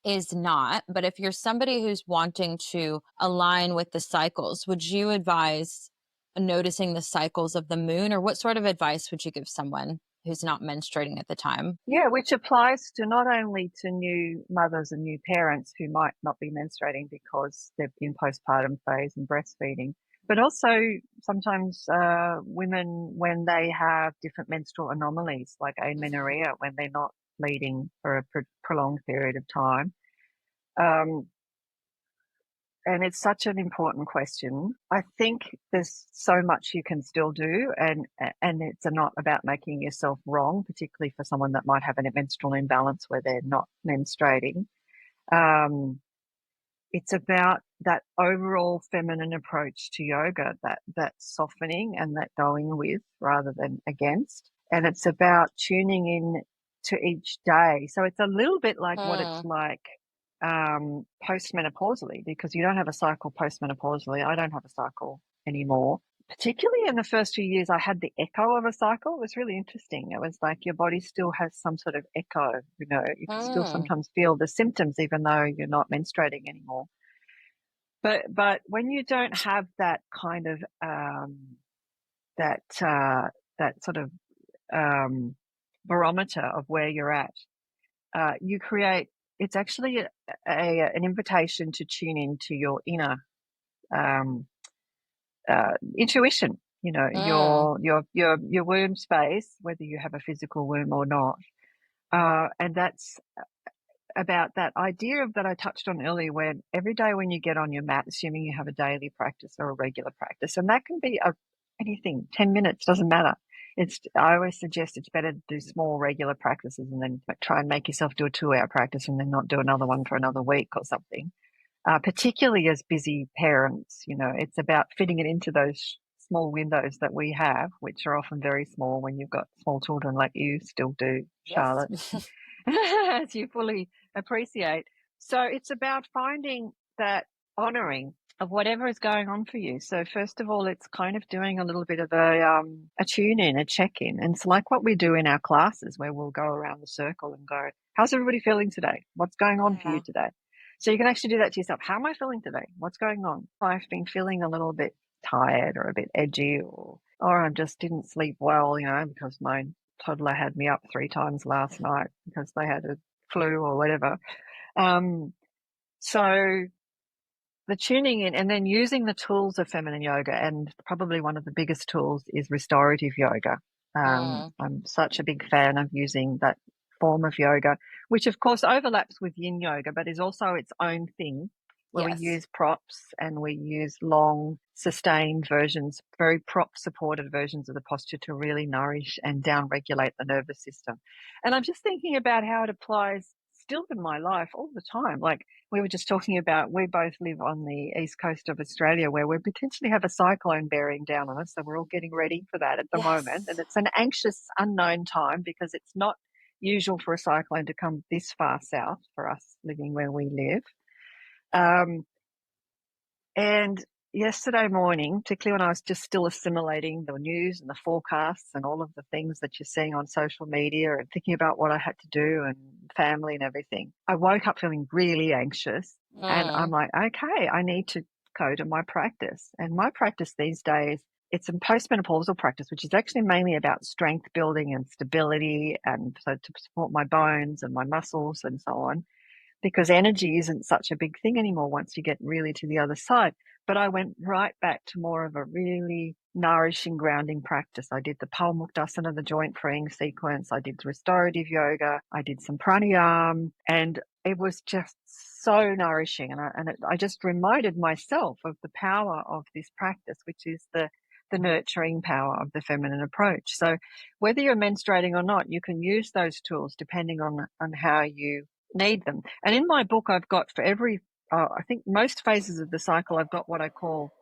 S1: is not. But if you're somebody who's wanting to align with the cycles, would you advise noticing the cycles of the moon, or what sort of advice would you give someone who's not menstruating at the time?
S2: Yeah, which applies to not only to new mothers and new parents who might not be menstruating because they're in postpartum phase and breastfeeding, but also sometimes women when they have different menstrual anomalies like amenorrhea, when they're not bleeding for a prolonged period of time. And it's such an important question. I think there's so much you can still do, and it's not about making yourself wrong, particularly for someone that might have a menstrual imbalance where they're not menstruating. It's about that overall feminine approach to yoga, that softening and that going with rather than against. And it's about tuning in to each day. So it's a little bit like what it's like postmenopausally, because you don't have a cycle postmenopausally. I don't have a cycle anymore. Particularly in the first few years, I had the echo of a cycle. It was really interesting. It was like your body still has some sort of echo. You can still sometimes feel the symptoms even though you're not menstruating anymore. But when you don't have that kind of that sort of barometer of where you're at, you create. It's actually an invitation to tune into your inner intuition. Your womb space, whether you have a physical womb or not, and that's about that idea of that I touched on earlier, where every day when you get on your mat, assuming you have a daily practice or a regular practice, and that can be anything, 10 minutes, doesn't matter. I always suggest it's better to do small regular practices and then try and make yourself do a 2-hour practice and then not do another one for another week or something. Particularly as busy parents, it's about fitting it into those small windows that we have, which are often very small when you've got small children like you still do, Charlotte,
S1: Yes.
S2: as you fully appreciate. So it's about finding that honoring of whatever is going on for you. So first of all, it's kind of doing a little bit of a tune-in, a check-in. And it's like what we do in our classes where we'll go around the circle and go, how's everybody feeling today? What's going on for you today? So you can actually do that to yourself. How am I feeling today? What's going on? I've been feeling a little bit tired or a bit edgy, or I just didn't sleep well, because my toddler had me up 3 times last night because they had a flu or whatever. So the tuning in and then using the tools of feminine yoga, and probably one of the biggest tools is restorative yoga. I'm such a big fan of using that form of yoga, which of course overlaps with yin yoga, but is also its own thing, where we use props and we use long, sustained versions, very prop-supported versions of the posture to really nourish and down-regulate the nervous system. And I'm just thinking about how it applies still in my life all the time. Like we were just talking about, we both live on the east coast of Australia where we potentially have a cyclone bearing down on us. So we're all getting ready for that at the moment. And it's an anxious, unknown time because it's not usual for a cyclone to come this far south for us living where we live. And yesterday morning, particularly when I was just still assimilating the news and the forecasts and all of the things that you're seeing on social media and thinking about what I had to do and family and everything, I woke up feeling really anxious. And I'm like, okay, I need to go to my practice. And my practice these days, it's a postmenopausal practice, which is actually mainly about strength building and stability, and so to support my bones and my muscles and so on. because energy isn't such a big thing anymore once you get really to the other side. But I went right back to more of a really nourishing, grounding practice. I did the Palmuktasana, the joint freeing sequence. I did restorative yoga. I did some pranayam, and it was just so nourishing. And I just reminded myself of the power of this practice, which is the nurturing power of the feminine approach. So whether you're menstruating or not, you can use those tools depending on how you need them. And in my book, I've got for every, I think most phases of the cycle, I've got what I call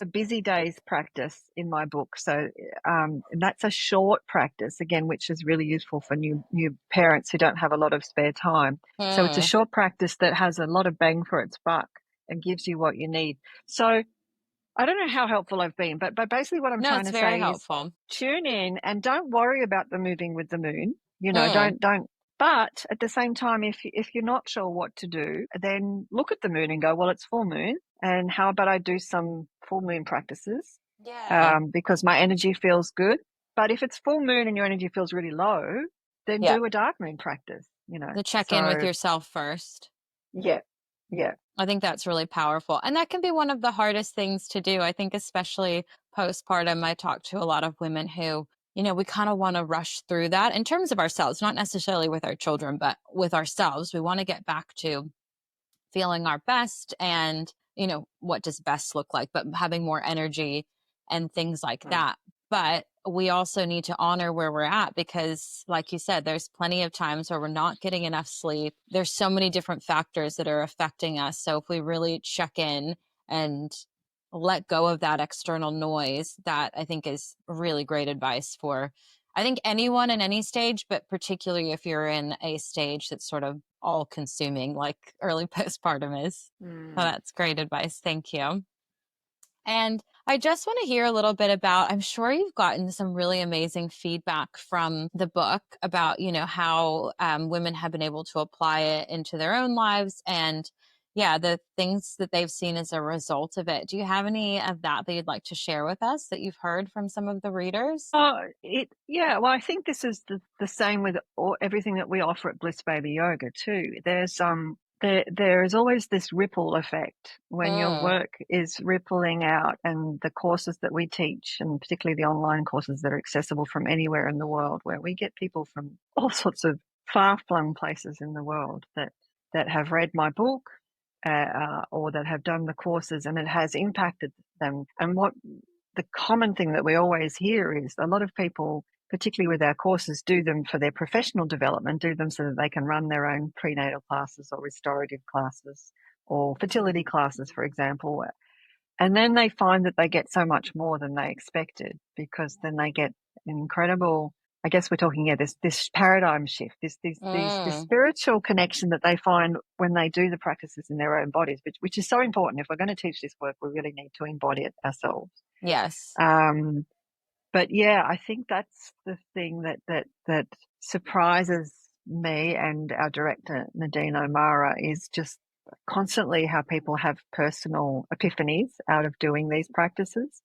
S2: a busy days practice in my book. So and that's a short practice, again, which is really useful for new parents who don't have a lot of spare time. So it's a short practice that has a lot of bang for its buck and gives you what you need. So I don't know how helpful I've been, but basically what I'm trying to say is tune in and don't worry about the moving with the moon. You know, don't. But at the same time, if you're not sure what to do, then look at the moon and go, well, it's full moon, and how about I do some full moon practices?
S1: Yeah.
S2: Because my energy feels good. But if it's full moon and your energy feels really low, then do a dark moon practice. You know,
S1: to check in with yourself first.
S2: Yeah.
S1: I think that's really powerful. And that can be one of the hardest things to do. I think, especially postpartum, I talk to a lot of women who, you know, we kind of want to rush through that in terms of ourselves, not necessarily with our children, but with ourselves. We want to get back to feeling our best and, you know, what does best look like, but having more energy and things like that. But we also need to honor where we're at because, like you said, there's plenty of times where we're not getting enough sleep. There's so many different factors that are affecting us. So if we really check in and let go of that external noise, that I think is really great advice for, I think, anyone in any stage, but particularly if you're in a stage that's sort of all consuming like early postpartum is. So that's great advice. Thank you. And I just want to hear a little bit about, I'm sure you've gotten some really amazing feedback from the book about, you know, how women have been able to apply it into their own lives and the things that they've seen as a result of it. Do you have any of that you'd like to share with us that you've heard from some of the readers?
S2: Well, I think this is the same with everything that we offer at Bliss Baby Yoga too. There's there is always this ripple effect when your work is rippling out, and the courses that we teach, and particularly the online courses that are accessible from anywhere in the world, where we get people from all sorts of far-flung places in the world that have read my book or that have done the courses, and it has impacted them. And what the common thing that we always hear is a lot of people, particularly with our courses, do them for their professional development, do them so that they can run their own prenatal classes or restorative classes or fertility classes, for example. And then they find that they get so much more than they expected, because then they get an incredible, I guess we're talking here, this paradigm shift, this spiritual connection that they find when they do the practices in their own bodies, which is so important. If we're going to teach this work, we really need to embody it ourselves.
S1: Yes.
S2: But yeah, I think that's the thing that surprises me and our director, Nadine O'Mara, is just constantly how people have personal epiphanies out of doing these practices.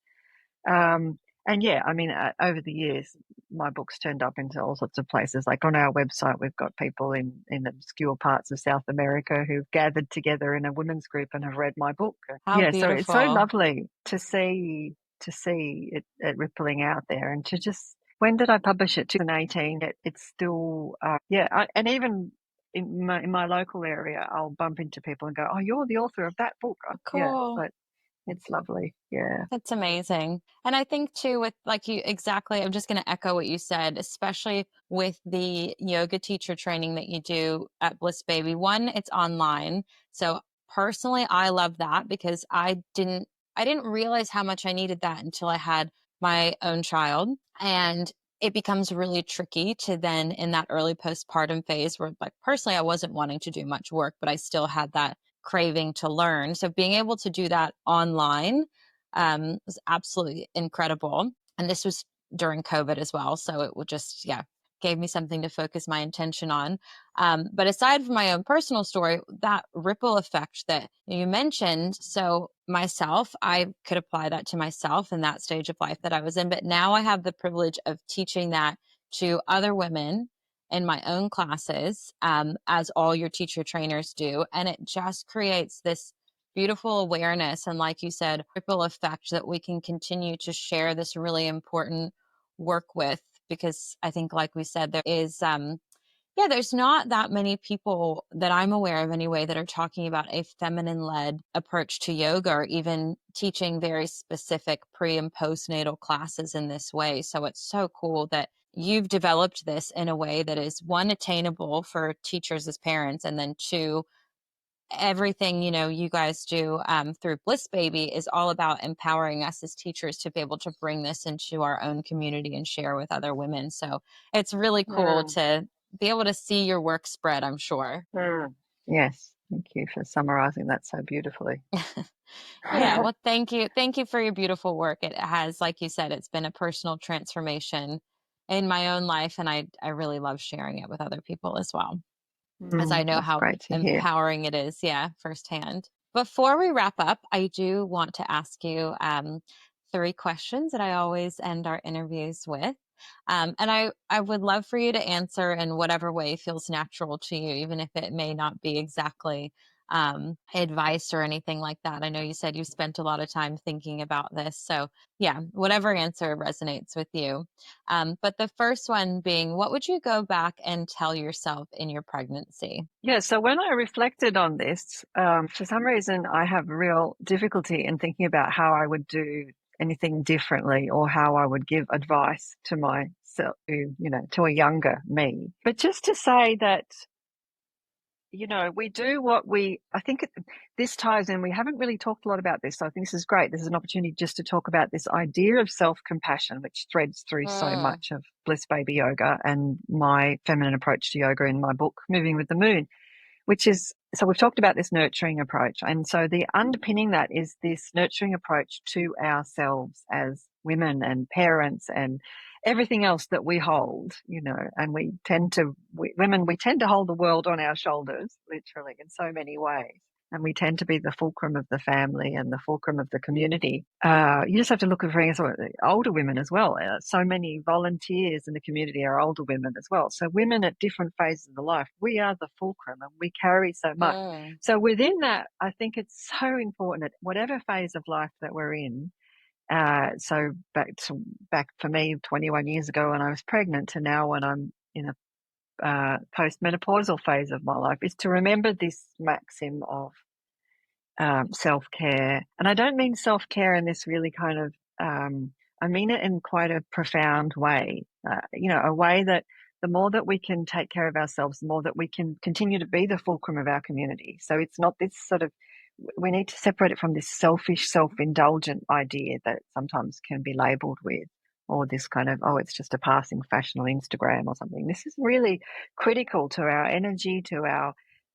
S2: And yeah, I mean, over the years, my book's turned up into all sorts of places. Like on our website, we've got people in obscure parts of South America who've gathered together in a women's group and have read my book.
S1: How beautiful.
S2: So it's so lovely to see it rippling out there, and to just, when did I publish it? 2018. It's still, and even in my local area, I'll bump into people and go, "Oh, you're the author of that book."
S1: Cool.
S2: Yeah, but it's lovely. Yeah.
S1: That's amazing. And I think too, with like you, exactly, I'm just going to echo what you said, especially with the yoga teacher training that you do at Bliss Baby. One, it's online. So personally, I love that because I didn't realize how much I needed that until I had my own child. And it becomes really tricky to then, in that early postpartum phase where, like, personally, I wasn't wanting to do much work, but I still had that craving to learn. So being able to do that online was absolutely incredible. And this was during COVID as well. So it would just, gave me something to focus my intention on. But aside from my own personal story, that ripple effect that you mentioned, so myself, I could apply that to myself in that stage of life that I was in. But now I have the privilege of teaching that to other women in my own classes, as all your teacher trainers do. And it just creates this beautiful awareness. And like you said, ripple effect that we can continue to share this really important work with, because I think, like we said, there is, yeah, there's not that many people that I'm aware of anyway that are talking about a feminine led approach to yoga, or even teaching very specific pre and postnatal classes in this way. So it's so cool that you've developed this in a way that is, one, attainable for teachers as parents, and then two, everything you guys do through Bliss Baby is all about empowering us as teachers to be able to bring this into our own community and share with other women. So it's really cool to be able to see your work spread, I'm sure.
S2: Yes, thank you for summarizing that so beautifully.
S1: Yeah, well, thank you for your beautiful work. It has, like you said, it's been a personal transformation in my own life, and I really love sharing it with other people as well, as I know
S2: That's
S1: how
S2: great to hear.
S1: empowering it is, yeah, firsthand. Before we wrap up, I do want to ask you three questions that I always end our interviews with. And I would love for you to answer in whatever way feels natural to you, even if it may not be exactly advice or anything like that. I know you said you spent a lot of time thinking about this. So, yeah, whatever answer resonates with you. But the first one being, what would you go back and tell yourself in your pregnancy?
S2: Yeah, so when I reflected on this, for some reason, I have real difficulty in thinking about how I would do anything differently, or how I would give advice to myself, to a younger me. But just to say that, we do I think this ties in. We haven't really talked a lot about this. So I think this is great. This is an opportunity just to talk about this idea of self-compassion, which threads through so much of Bliss Baby Yoga and my feminine approach to yoga in my book, Moving with the Moon, which is, so we've talked about this nurturing approach. And so the underpinning that is this nurturing approach to ourselves as women and parents and everything else that we hold, and women, we tend to hold the world on our shoulders, literally, in so many ways. And we tend to be the fulcrum of the family and the fulcrum of the community. You just have to look at older women as well. So many volunteers in the community are older women as well. So women at different phases of the life, we are the fulcrum and we carry so much. So within that, I think it's so important at whatever phase of life that we're in. So back for me 21 years ago when I was pregnant to now when I'm in a postmenopausal phase of my life, is to remember this maxim of self-care. And I don't mean self-care in this really kind of, I mean it in quite a profound way, a way that the more that we can take care of ourselves, the more that we can continue to be the fulcrum of our community. So it's not this sort of, we need to separate it from this selfish, self-indulgent idea that sometimes can be labeled with, or this kind of, oh, it's just a passing fashion on Instagram or something. This is really critical to our energy, to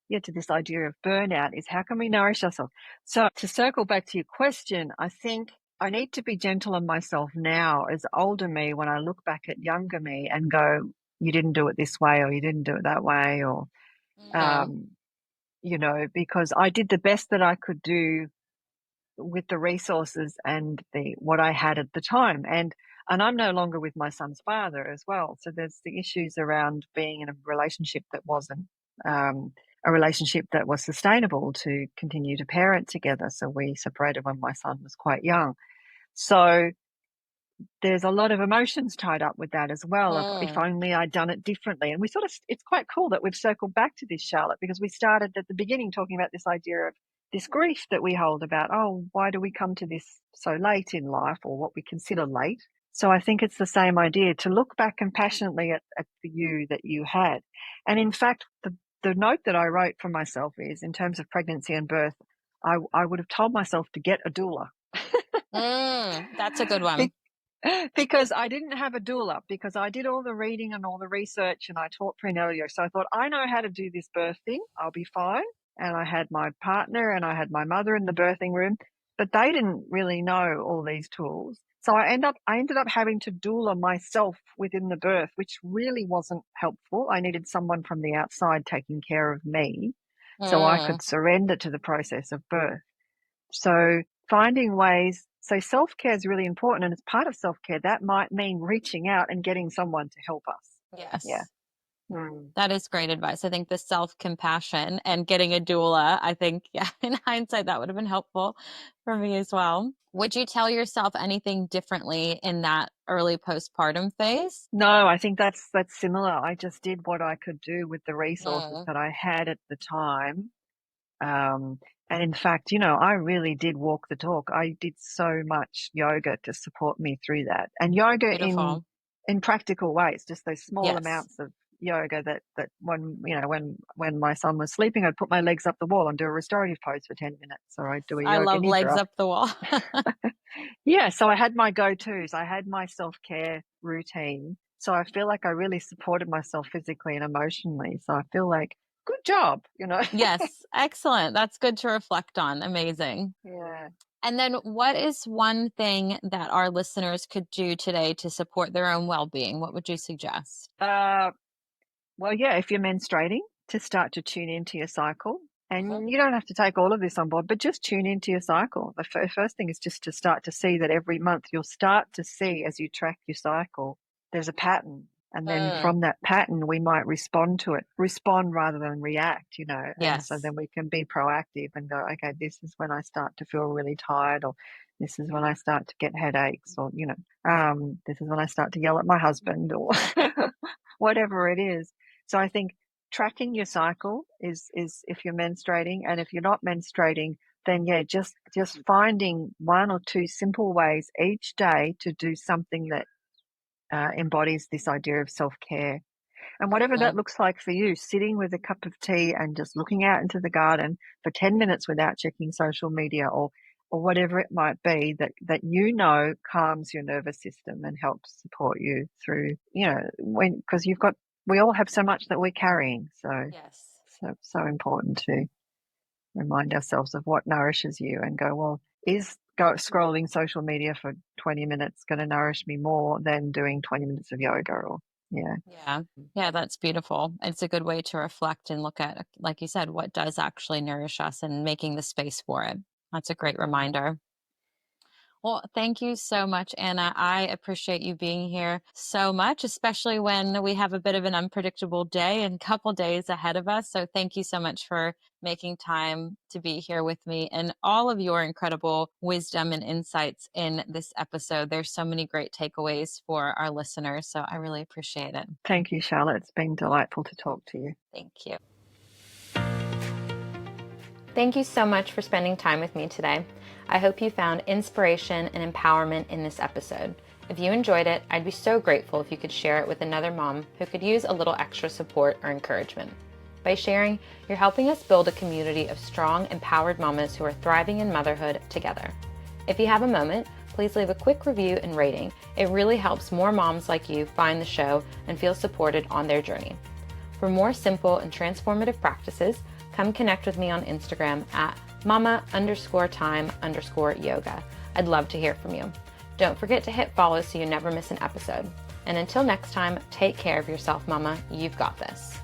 S2: this idea of burnout, is how can we nourish ourselves? So to circle back to your question, I think I need to be gentle on myself now as older me when I look back at younger me and go, you didn't do it this way, or you didn't do it that way, or, because I did the best that I could do with the resources and what I had at the time. And I'm no longer with my son's father as well. So there's the issues around being in a relationship that wasn't a relationship that was sustainable to continue to parent together. So we separated when my son was quite young. So there's a lot of emotions tied up with that as well. If only I'd done it differently. And it's quite cool that we've circled back to this, Charlotte, because we started at the beginning talking about this idea of this grief that we hold about, oh, why do we come to this so late in life, or what we consider late? So I think it's the same idea, to look back compassionately at the you that you had. And in fact, the note that I wrote for myself is, in terms of pregnancy and birth, I would have told myself to get a doula.
S1: That's a good one.
S2: Because I didn't have a doula, because I did all the reading and all the research and I taught prenatal yoga. So I thought, I know how to do this birth thing. I'll be fine. And I had my partner and I had my mother in the birthing room, but they didn't really know all these tools. So I ended up having to doula myself within the birth, which really wasn't helpful. I needed someone from the outside taking care of me so I could surrender to the process of birth. So finding ways, so self-care is really important. And as part of self-care, that might mean reaching out and getting someone to help us.
S1: Yes.
S2: Yeah. Mm.
S1: That is great advice. I think the self-compassion and getting a doula, I think, yeah, in hindsight, that would have been helpful for me as well. Would you tell yourself anything differently in that early postpartum phase?
S2: No, I think that's similar. I just did what I could do with the resources
S1: Mm,
S2: that I had at the time. Um, and in fact, I really did walk the talk. I did so much yoga to support me through that. And yoga in
S1: beautiful.
S2: practical ways, just those small
S1: Yes.
S2: amounts of yoga that when my son was sleeping, I'd put my legs up the wall and do a restorative pose for 10 minutes, or I'd do a
S1: I
S2: yoga
S1: love legs
S2: nidra.
S1: up the wall.
S2: Yeah, so I had my go-tos. I had my self-care routine. So I feel like I really supported myself physically and emotionally. So I feel like good job.
S1: Yes, excellent. That's good to reflect on. Amazing.
S2: Yeah.
S1: And then what is one thing that our listeners could do today to support their own well-being? What would you suggest?
S2: Well, yeah, if you're menstruating, to start to tune into your cycle.
S1: Mhm.
S2: And you don't have to take all of this on board, but just tune into your cycle. The first thing is just to start to see that every month you'll start to see, as you track your cycle, there's a pattern. And then
S1: Mm,
S2: from that pattern, we might respond to it, respond rather than react. And so
S1: yes.
S2: then we can be proactive and go, okay, this is when I start to feel really tired, or this is when I start to get headaches, or this is when I start to yell at my husband, or whatever it is. So I think tracking your cycle is if you're menstruating, and if you're not menstruating, then yeah, just finding one or two simple ways each day to do something that embodies this idea of self-care. And whatever that
S1: Mhm.
S2: looks like for you, sitting with a cup of tea and just looking out into the garden for 10 minutes without checking social media, or whatever it might be that calms your nervous system and helps support you through, because we all have so much that we're carrying.
S1: Yes.
S2: So important to remind ourselves of what nourishes you and go, well, is scrolling social media for 20 minutes going to nourish me more than doing 20 minutes of yoga? Or yeah.
S1: Yeah. Yeah, that's beautiful. It's a good way to reflect and look at, like you said, what does actually nourish us and making the space for it. That's a great reminder. Well, thank you so much, Anna. I appreciate you being here so much, especially when we have a bit of an unpredictable day and couple days ahead of us. So thank you so much for making time to be here with me and all of your incredible wisdom and insights in this episode. There's so many great takeaways for our listeners. So I really appreciate it.
S2: Thank you, Charlotte. It's been delightful to talk to you.
S1: Thank you. Thank you so much for spending time with me today. I hope you found inspiration and empowerment in this episode. If you enjoyed it, I'd be so grateful if you could share it with another mom who could use a little extra support or encouragement. By sharing, you're helping us build a community of strong, empowered mamas who are thriving in motherhood together. If you have a moment, please leave a quick review and rating. It really helps more moms like you find the show and feel supported on their journey. For more simple and transformative practices, come connect with me on Instagram at mama_time_yoga. I'd love to hear from you. Don't forget to hit follow so you never miss an episode. And until next time, take care of yourself, mama. You've got this.